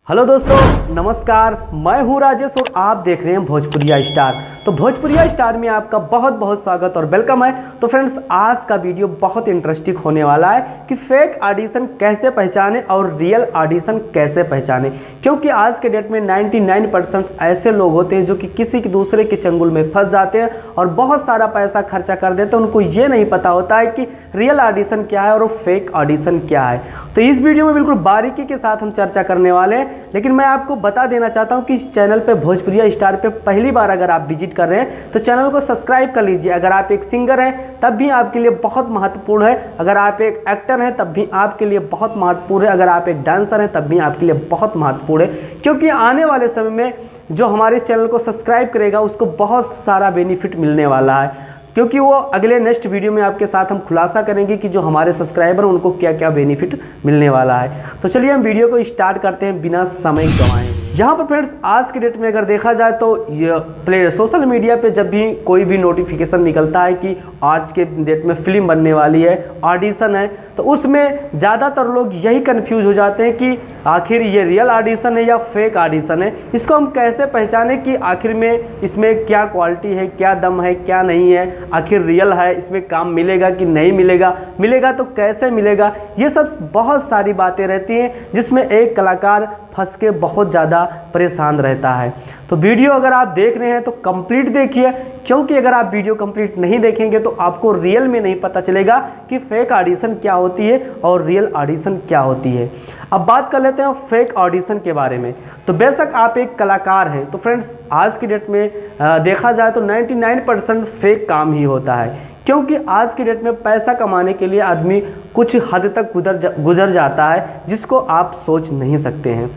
Hello दोस्तों, नमस्कार। मैं हूं राजेश और आप देख रहे हैं भोजपुरिया स्टार। तो भोजपुरिया स्टार में आपका बहुत बहुत स्वागत और वेलकम है। तो फ्रेंड्स, आज का वीडियो बहुत इंटरेस्टिंग होने वाला है कि फेक ऑडिशन कैसे पहचाने और रियल ऑडिशन कैसे पहचाने, क्योंकि आज के डेट में 99% ऐसे लोग होते हैं जो कि किसी दूसरे के चंगुल में फंस जाते हैं और बहुत सारा पैसा खर्चा कर देते हैं। उनको ये नहीं पता होता है कि रियल ऑडिशन क्या है और फेक ऑडिशन क्या है। तो इस वीडियो में बिल्कुल बारीकी के साथ हम चर्चा करने वाले हैं। लेकिन मैं आपको बता देना चाहता हूं कि इस चैनल पे भोजपुरिया स्टार पे पहली बार अगर आप विजिट कर रहे हैं तो चैनल को सब्सक्राइब कर लीजिए। अगर आप एक सिंगर हैं तब भी आपके लिए बहुत महत्वपूर्ण है, अगर आप एक एक्टर हैं तब भी आपके लिए बहुत महत्वपूर्ण है, अगर आप एक डांसर हैं तब भी आपके लिए बहुत महत्वपूर्ण है, क्योंकि आने वाले समय में जो हमारे चैनल को सब्सक्राइब करेगा उसको बहुत सारा बेनिफिट मिलने वाला है, क्योंकि वो अगले नेक्स्ट वीडियो में आपके साथ हम खुलासा करेंगे कि जो हमारे सब्सक्राइबर हैं उनको क्या क्या बेनिफिट मिलने वाला है। तो चलिए हम वीडियो को स्टार्ट करते हैं बिना समय गंवाए। यहाँ पर फ्रेंड्स, आज के डेट में अगर देखा जाए तो ये सोशल मीडिया पे जब भी कोई भी नोटिफिकेशन निकलता है कि आज के डेट में फिल्म बनने वाली है, ऑडिशन है, तो उसमें ज़्यादातर लोग यही कंफ्यूज हो जाते हैं कि आखिर ये रियल ऑडिशन है या फेक ऑडिशन है। इसको हम कैसे पहचाने कि आखिर में इसमें क्या क्वालिटी है, क्या दम है, क्या नहीं है, आखिर रियल है, इसमें काम मिलेगा कि नहीं मिलेगा, मिलेगा तो कैसे मिलेगा। ये सब बहुत सारी बातें रहती हैं जिसमें एक कलाकार फंस के बहुत ज़्यादा परेशान रहता है। तो वीडियो अगर आप देख रहे हैं तो कंप्लीट देखिए, क्योंकि अगर आप वीडियो कंप्लीट नहीं देखेंगे तो आपको रियल में नहीं पता चलेगा कि फेक ऑडिशन क्या होती है और रियल ऑडिशन क्या होती है। अब बात कर लेते हैं फेक ऑडिशन के बारे में। तो बेशक आप एक कलाकार हैं, तो फ्रेंड्स आज की डेट में देखा जाए तो 99% फेक काम ही होता है, क्योंकि आज की डेट में पैसा कमाने के लिए आदमी कुछ हद तक गुजर जाता है जिसको आप सोच नहीं सकते हैं।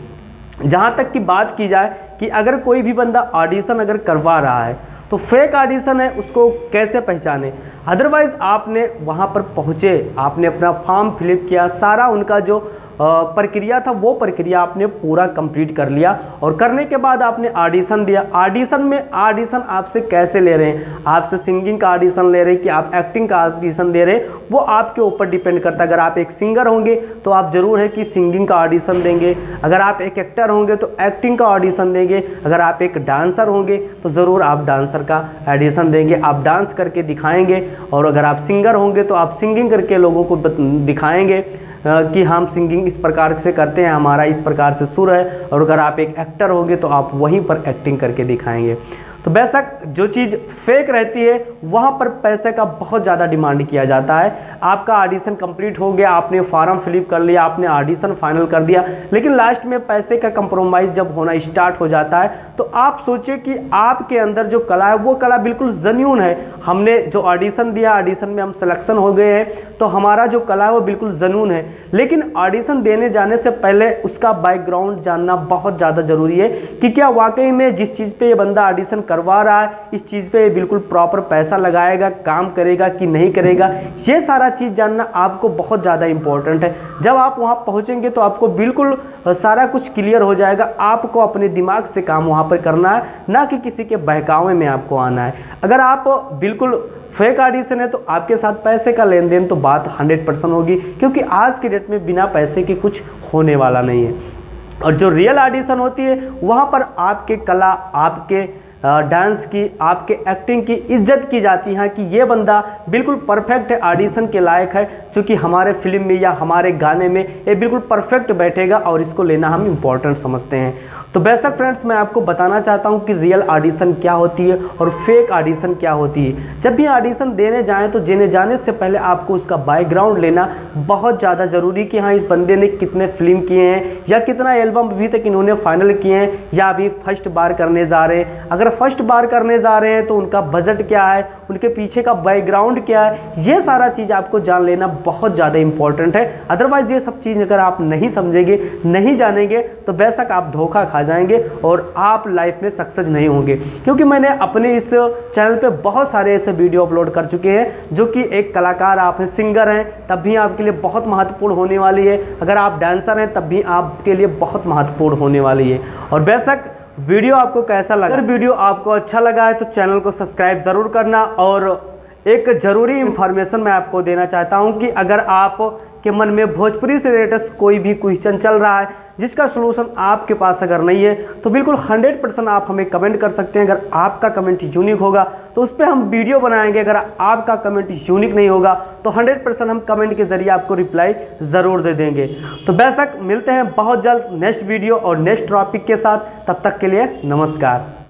जहाँ तक की बात की जाए कि अगर कोई भी बंदा ऑडिशन अगर करवा रहा है तो फेक ऑडिशन है, उसको कैसे पहचाने। अदरवाइज़ आपने वहाँ पर पहुँचे, आपने अपना फॉर्म फिलअप किया, सारा उनका जो प्रक्रिया था वो प्रक्रिया आपने पूरा कंप्लीट कर लिया और करने के बाद आपने ऑडिशन दिया। ऑडिशन में ऑडिशन आपसे कैसे ले रहे हैं, आपसे सिंगिंग का ऑडिशन ले रहे हैं कि आप एक्टिंग का ऑडिशन दे रहे हैं, वो आपके ऊपर डिपेंड करता है। अगर आप एक सिंगर होंगे तो आप ज़रूर है कि सिंगिंग का ऑडिशन देंगे, अगर आप एक एक्टर होंगे तो एक्टिंग का ऑडिशन देंगे, अगर आप एक डांसर होंगे तो ज़रूर आप डांसर का ऑडिशन देंगे, आप डांस करके दिखाएंगे, और अगर आप सिंगर होंगे तो आप सिंगिंग करके लोगों को दिखाएंगे कि हम सिंगिंग इस प्रकार से करते हैं, हमारा इस प्रकार से सुर है। और अगर आप एक एक्टर होंगे तो आप वहीं पर एक्टिंग करके दिखाएंगे। तो बेशक जो चीज़ फेक रहती है वहाँ पर पैसे का बहुत ज़्यादा डिमांड किया जाता है। आपका ऑडिशन कंप्लीट हो गया, आपने फॉर्म फिलअप कर लिया, आपने ऑडिशन फाइनल कर दिया, लेकिन लास्ट में पैसे का कंप्रोमाइज़ जब होना स्टार्ट हो जाता है तो आप सोचिए कि आपके अंदर जो कला है वो कला बिल्कुल जेन्युइन है। हमने जो ऑडिशन दिया, ऑडिशन में हम सिलेक्शन हो गए हैं, तो हमारा जो कला है वो बिल्कुल जेन्युइन है। लेकिन ऑडिशन देने जाने से पहले उसका बैकग्राउंड जानना बहुत ज़्यादा ज़रूरी है कि क्या वाकई में जिस चीज़ पे ये बंदा ऑडिशन करवा रहा है इस चीज़ पे बिल्कुल प्रॉपर पैसा लगाएगा, काम करेगा कि नहीं करेगा। ये सारा चीज़ जानना आपको बहुत ज़्यादा इंपॉर्टेंट है। जब आप वहाँ पहुँचेंगे तो आपको बिल्कुल सारा कुछ क्लियर हो जाएगा। आपको अपने दिमाग से काम वहाँ पर करना है, ना कि किसी के बहकावे में आपको आना है। अगर आप बिल्कुल फेक ऑडिशन है तो आपके साथ पैसे का लेन देन तो बात 100% होगी, क्योंकि आज के डेट में बिना पैसे के कुछ होने वाला नहीं है। और जो रियल ऑडिशन होती है वहाँ पर आपके कला, आपके डांस की, आपके एक्टिंग की इज्जत की जाती है कि ये बंदा बिल्कुल परफेक्ट है, ऑडिशन के लायक है, क्योंकि हमारे फिल्म में या हमारे गाने में ये बिल्कुल परफेक्ट बैठेगा और इसको लेना हम इम्पोर्टेंट समझते हैं। तो बेशक फ्रेंड्स, मैं आपको बताना चाहता हूँ कि रियल ऑडिशन क्या होती है और फेक ऑडिशन क्या होती है। जब भी ऑडिशन देने जाएँ तो देने जाने से पहले आपको उसका बैकग्राउंड लेना बहुत ज़्यादा ज़रूरी कि हाँ, इस बंदे ने कितने फिल्म किए हैं या कितना एल्बम अभी तक इन्होंने फाइनल किए हैं या अभी फर्स्ट बार करने जा रहे हैं। अगर फर्स्ट बार करने जा रहे हैं तो उनका बजट क्या है, उनके पीछे का बैकग्राउंड क्या है, ये सारा चीज़ आपको जान लेना बहुत ज़्यादा इंपॉर्टेंट है। अदरवाइज़ ये सब चीज़ अगर आप नहीं समझेंगे, नहीं जानेंगे तो बेशक आप धोखा खा जाएंगे और आप लाइफ में सक्सेस नहीं होंगे। क्योंकि मैंने अपने इस चैनल पे बहुत सारे ऐसे वीडियो अपलोड कर चुके हैं जो कि एक कलाकार, आप हैं, सिंगर हैं, तब भी आपके लिए बहुत महत्वपूर्ण होने वाली है। अगर आप डांसर हैं तब भी आपके लिए बहुत महत्वपूर्ण होने वाली है। और बेशक वीडियो आपको कैसा लगा, अगर वीडियो आपको अच्छा लगा है तो चैनल को सब्सक्राइब ज़रूर करना। और एक ज़रूरी इन्फॉर्मेशन मैं आपको देना चाहता हूं कि अगर आप आपके मन में भोजपुरी से रिलेटेड कोई भी क्वेश्चन चल रहा है जिसका सलूशन आपके पास अगर नहीं है तो बिल्कुल 100% आप हमें कमेंट कर सकते हैं। अगर आपका कमेंट यूनिक होगा तो उस पर हम वीडियो बनाएंगे। अगर आपका कमेंट यूनिक नहीं होगा तो 100% हम कमेंट के जरिए आपको रिप्लाई ज़रूर दे देंगे। तो बेशक मिलते हैं बहुत जल्द नेक्स्ट वीडियो और नेक्स्ट टॉपिक के साथ। तब तक के लिए नमस्कार।